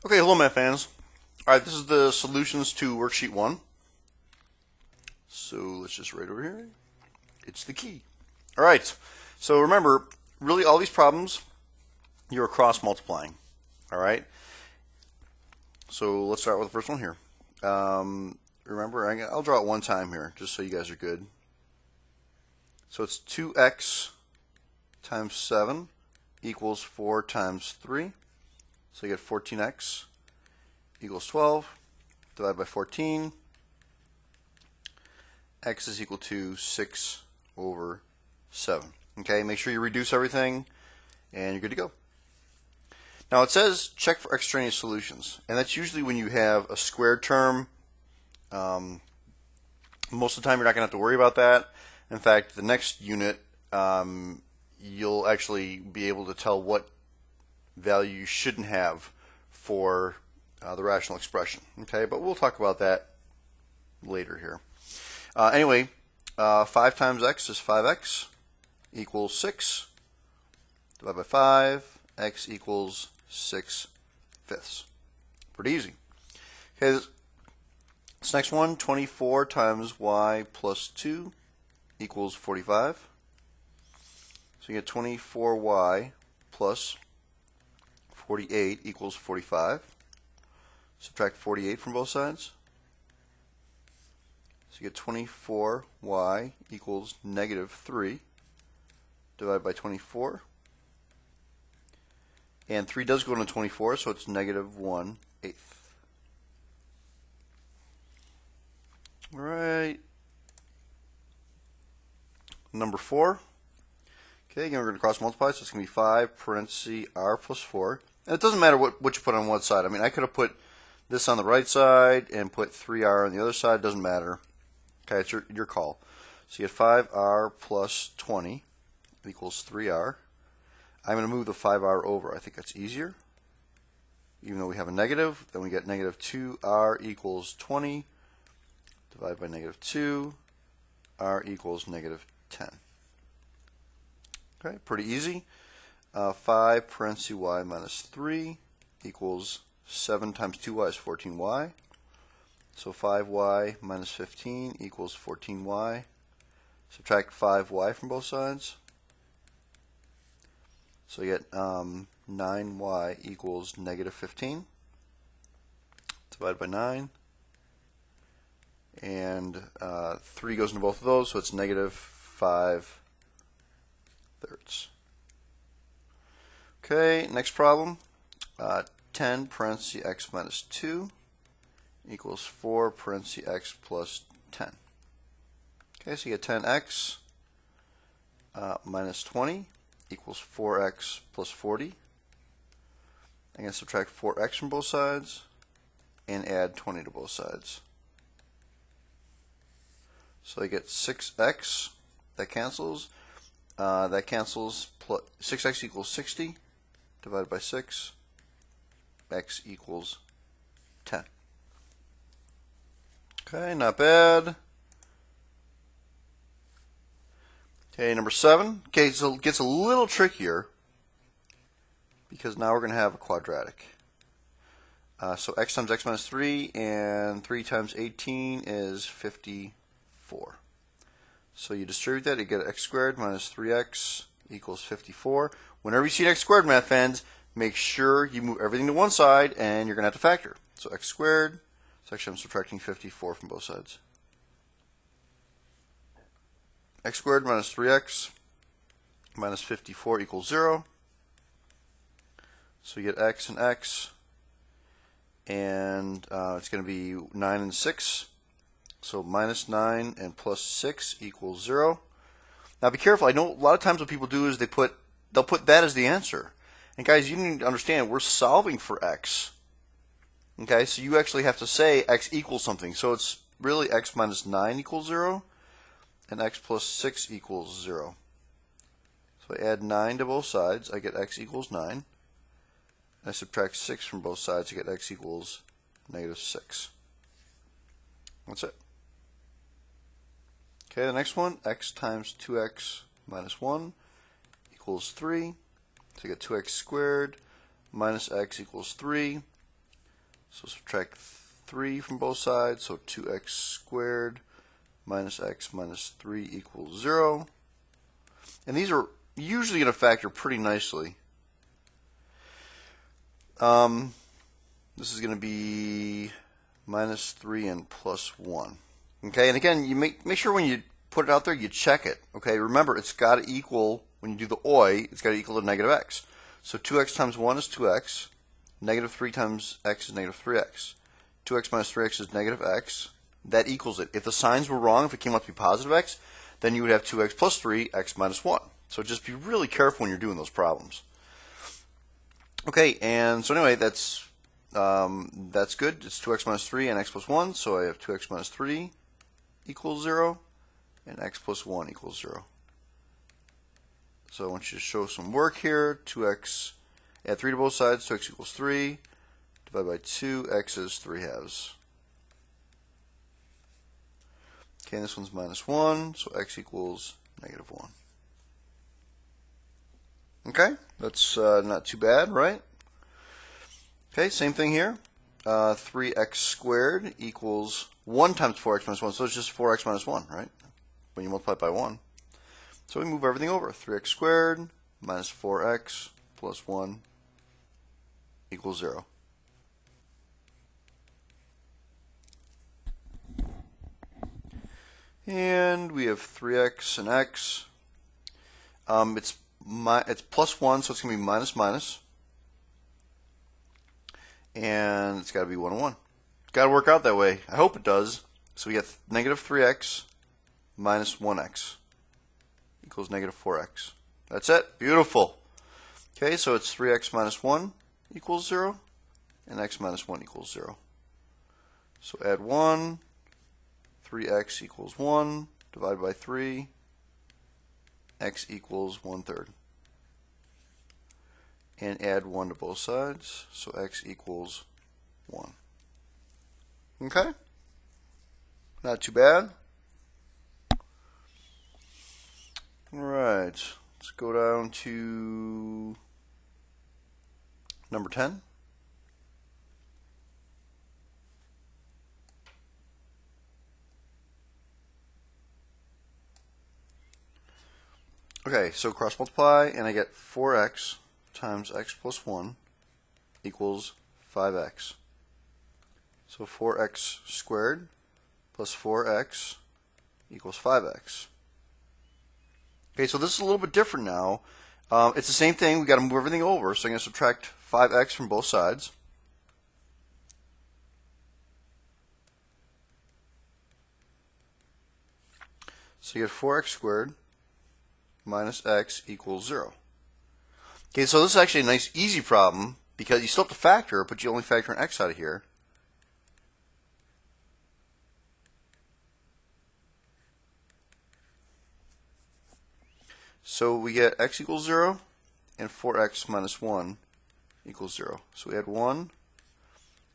Okay, hello math fans. Alright, this is the solutions to worksheet 1. So let's just write over here. It's the key. Alright, so remember, really all these problems, you're cross multiplying. Alright, so let's start with the first one here. Remember, I'll draw it one time here, just so you guys are good. So it's 2x times 7 equals 4 times 3. So you get 14x equals 12, divided by 14. X is equal to 6 over 7. Okay, make sure you reduce everything, and you're good to go. Now it says check for extraneous solutions, and that's usually when you have a squared term. Most of the time you're not going to have to worry about that. In fact, the next unit, you'll actually be able to tell what value you shouldn't have for the rational expression. Okay, but we'll talk about that later here. Anyway, 5 times x is 5x equals 6. Divide by 5, x equals 6/5. Pretty easy. Okay, this next one, 24 times y plus 2 equals 45. So you get 24y plus 48 equals 45. Subtract 48 from both sides. So you get 24y equals negative 3. Divided by 24. And 3 does go into 24, so it's negative 1/8. Alright. Number 4. Okay, again we're going to cross multiply, so it's going to be 5 parentheses r plus 4. And it doesn't matter what you put on one side. I mean, I could have put this on the right side and put 3r on the other side. It doesn't matter. Okay, it's your call. So you get 5r plus 20 equals 3r. I'm going to move the 5r over. I think that's easier. Even though we have a negative, then we get negative 2r equals 20. Divided by negative 2, r equals negative 10. Okay, pretty easy. 5 parentheses y minus 3 equals 7 times 2y is 14y. So 5y minus 15 equals 14y. Subtract 5y from both sides. So you get 9y equals negative 15. Divided by 9. And 3 goes into both of those, so it's negative 5/3. Okay, next problem. 10 parentheses x minus 2 equals 4 parentheses x plus 10. Okay, so you get 10x minus 20 equals 4x plus 40. I'm going to subtract 4x from both sides and add 20 to both sides. So you get 6x, that cancels. That cancels, 6x equals 60, divided by 6, x equals 10. Okay, not bad. Okay, number 7. Okay, so it gets a little trickier because now we're going to have a quadratic. So x times x minus 3 and 3 times 18 is 54. So you distribute that, you get x squared minus 3x equals 54. Whenever you see an x squared, math fans, make sure you move everything to one side and you're going to have to factor. So x squared, so actually I'm subtracting 54 from both sides. X squared minus 3x minus 54 equals 0. So you get x and x, and it's going to be 9 and 6. So minus 9 and plus 6 equals 0. Now be careful. I know a lot of times what people do is they'll put that as the answer. And guys, you need to understand we're solving for x. Okay, so you actually have to say x equals something. So it's really x minus 9 equals 0 and x plus 6 equals 0. So I add 9 to both sides. I get x equals 9. I subtract 6 from both sides. I get x equals negative 6. That's it. Okay, the next one, x times 2x minus 1 equals 3. So you get 2x squared minus x equals 3. So subtract 3 from both sides, so 2x squared minus x minus 3 equals 0. And these are usually going to factor pretty nicely. This is going to be minus 3 and plus 1. Okay, and again, you make sure when you put it out there, you check it. Okay, remember, it's got to equal, when you do the OI, it's got to equal to negative x. So 2x times 1 is 2x. Negative 3 times x is negative 3x. 2x minus 3x is negative x. That equals it. If the signs were wrong, if it came out to be positive x, then you would have 2x plus 3, x minus 1. So just be really careful when you're doing those problems. Okay, and so anyway, that's good. It's 2x minus 3 and x plus 1, so I have 2x minus 3 equals 0, and x plus 1 equals 0. So I want you to show some work here. 2x, add 3 to both sides, 2x equals 3. Divide by 2, x is 3/2. Okay, and this one's minus 1, so x equals negative 1. Okay, that's not too bad, right? Okay, same thing here. 3x squared equals 1 times 4x minus 1, so it's just 4x minus 1, right? When you multiply it by 1. So we move everything over. 3x squared minus 4x plus 1 equals 0. And we have 3x and x. It's plus 1, so it's going to be minus minus. And it's got to be 1 and 1. It's got to work out that way. I hope it does. So we get negative 3x minus 1x equals negative 4x. That's it. Beautiful. Okay, so it's 3x minus 1 equals 0, and x minus 1 equals 0. So add 1, 3x equals 1, divide by 3, x equals 1/3. And add 1 to both sides, so x equals 1. Okay? Not too bad. Alright, let's go down to number 10. Okay, so cross multiply, and I get 4x times x plus 1 equals 5x. So 4x squared plus 4x equals 5x. Okay, so this is a little bit different now. It's the same thing. We've got to move everything over. So I'm going to subtract 5x from both sides. So you get 4x squared minus x equals 0. Okay, so this is actually a nice easy problem because you still have to factor, but you only factor an x out of here. So we get x equals 0 and 4x minus 1 equals 0. So we add 1,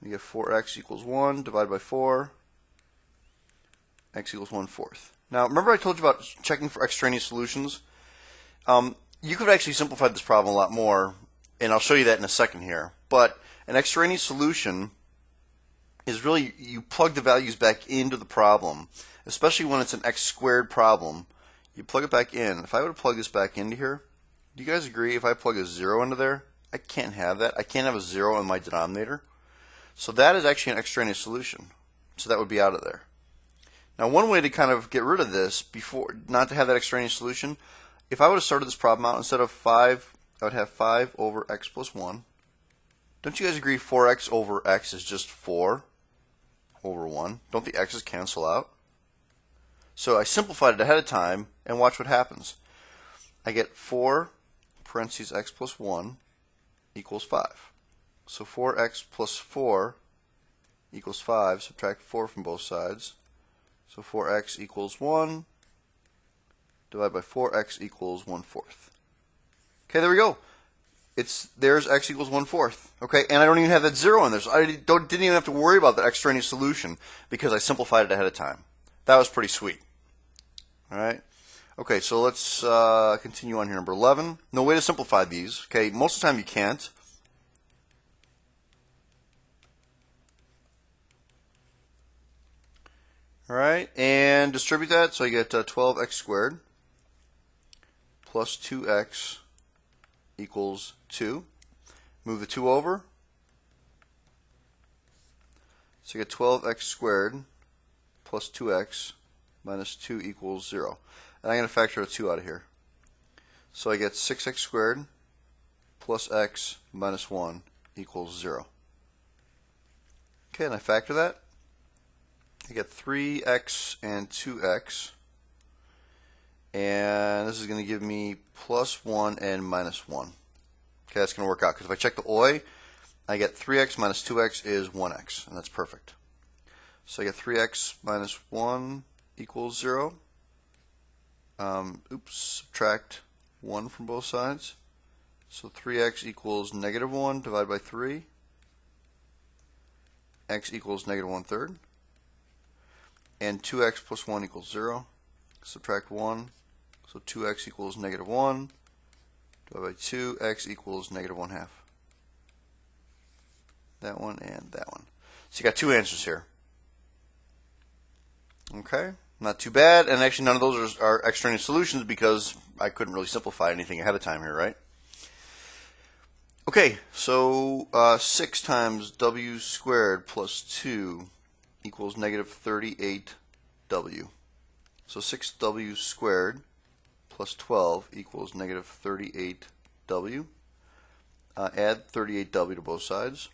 we get 4x equals 1, divided by 4, x equals 1/4. Now remember I told you about checking for extraneous solutions? You could actually simplify this problem a lot more, and I'll show you that in a second here. But an extraneous solution is really, you plug the values back into the problem, especially when it's an x squared problem. You plug it back in. If I were to plug this back into here, do you guys agree if I plug a 0 into there, I can't have that. I can't have a 0 in my denominator. So that is actually an extraneous solution. So that would be out of there. Now one way to kind of get rid of this, before not to have that extraneous solution, if I would have started this problem out, instead of 5, I would have 5 over x plus 1. Don't you guys agree 4x over x is just 4 over 1? Don't the x's cancel out? So I simplified it ahead of time, and watch what happens. I get 4 parentheses x plus 1 equals 5. So 4x plus 4 equals 5. Subtract 4 from both sides. So 4x equals 1. Divide by 4x equals 1/4. Okay, there we go. There's x equals 1/4. Okay, and I don't even have that 0 in there, so I didn't even have to worry about the extraneous solution because I simplified it ahead of time. That was pretty sweet. All right. Okay, so let's continue on here. Number 11. No way to simplify these. Okay, most of the time you can't. Alright, and distribute that, so I get 12x squared plus 2x equals 2. Move the 2 over. So you get 12x squared plus 2x minus 2 equals 0. And I'm going to factor a 2 out of here. So I get 6x squared plus x minus 1 equals 0. Okay, and I factor that. I get 3x and 2x. And this is going to give me plus 1 and minus 1. Okay, that's going to work out, because if I check the OI, I get 3x minus 2x is 1x, and that's perfect. So I get 3x minus 1 equals 0. Subtract 1 from both sides. So 3x equals negative 1 divided by 3. X equals negative 1/3. And 2x plus 1 equals 0. Subtract 1. So 2x equals negative 1 divided by 2. X equals negative 1/2. That one and that one. So you got two answers here. Okay, not too bad. And actually none of those are extraneous solutions because I couldn't really simplify anything ahead of time here, right? Okay, so 6 times w squared plus 2 equals negative 38w. So 6w squared plus 12 equals negative 38w. Add 38w to both sides.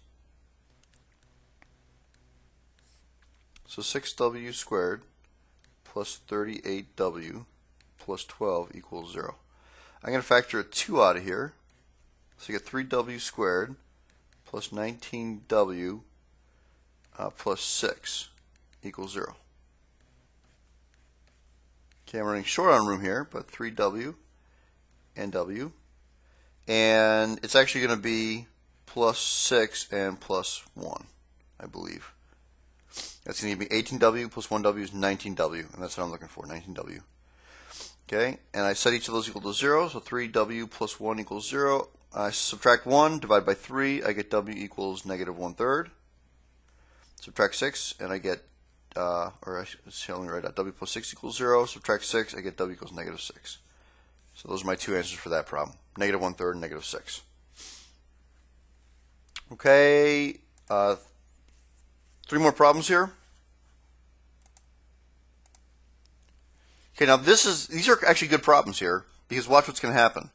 So 6w squared plus 38w plus 12 equals 0. I'm going to factor a 2 out of here. So you get 3w squared plus 19w plus 6 equals 0. Okay, I'm running short on room here, but 3w and w. And it's actually going to be plus 6 and plus 1, I believe. That's going to give me 18w plus 1w is 19w, and that's what I'm looking for, 19w. Okay, and I set each of those equal to 0, so 3w plus 1 equals 0. I subtract 1, divide by 3, I get w equals negative 1/3. Subtract 6, and I get, or I should only write out w plus 6 equals 0. Subtract 6, I get w equals negative 6. So those are my two answers for that problem, negative 1/3 and negative 6. Okay, 3 more problems here. Okay, now these are actually good problems here, because watch what's going to happen.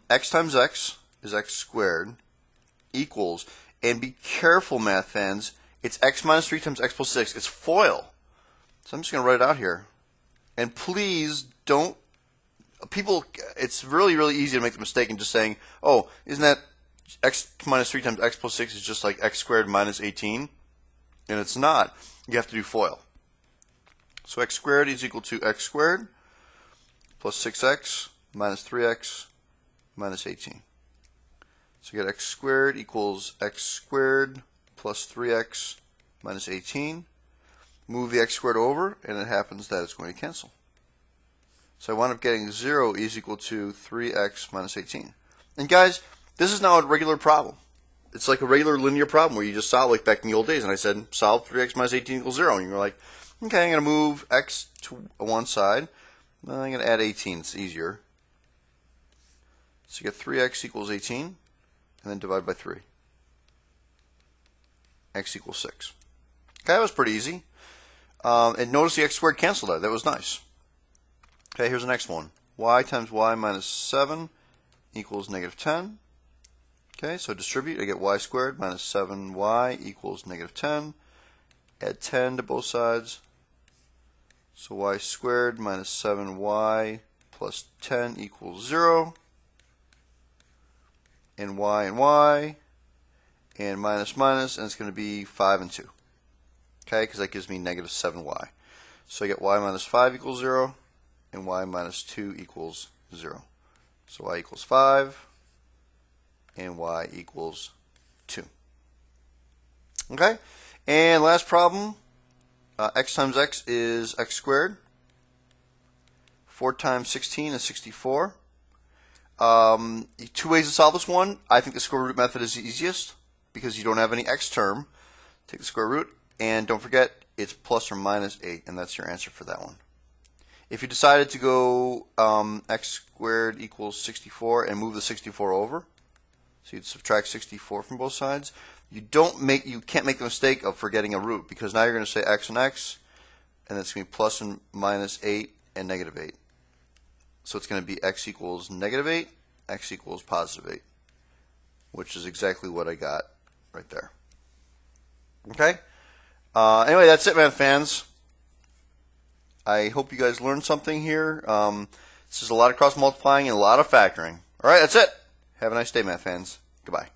X times x is x squared equals, and be careful, math fans, it's x minus 3 times x plus 6. It's FOIL. So I'm just going to write it out here. And please don't, people, it's really, really easy to make the mistake in just saying, oh, isn't that x minus 3 times x plus 6 is just like x squared minus 18? And it's not. You have to do FOIL. So x squared is equal to x squared plus 6x minus 3x minus 18. So you get x squared equals x squared plus 3x minus 18. Move the x squared over, and it happens that it's going to cancel. So I wind up getting 0 is equal to 3x minus 18. And guys, this is now a regular problem. It's like a regular linear problem where you just solve like back in the old days. And I said, solve 3x minus 18 equals 0. And you're like, okay, I'm going to move x to one side. I'm going to add 18. It's easier. So you get 3x equals 18, and then divide by 3. X equals 6. Okay, that was pretty easy. And notice the x squared canceled out. That was nice. Okay, here's the next one. Y times y minus 7 equals negative 10. Okay, so distribute. I get y squared minus 7y equals negative 10. Add 10 to both sides. So y squared minus 7y plus 10 equals 0. And y, and minus minus, and it's going to be 5 and 2. Okay, because that gives me negative 7y. So I get y minus 5 equals 0, and y minus 2 equals 0. So y equals 5, and y equals 2. Okay, and last problem, x times x is x squared. 4 times 16 is 64. Two ways to solve this one. I think the square root method is the easiest because you don't have any x term. Take the square root, and don't forget it's plus or minus 8, and that's your answer for that one. If you decided to go x squared equals 64 and move the 64 over, so you'd subtract 64 from both sides, you can't make the mistake of forgetting a root, because now you're going to say x and x, and it's going to be plus and minus 8 and negative 8. So it's going to be x equals negative 8, x equals positive 8, which is exactly what I got right there. Okay? Anyway, that's it, math fans. I hope you guys learned something here. This is a lot of cross multiplying and a lot of factoring. All right, that's it. Have a nice day, math fans. Goodbye.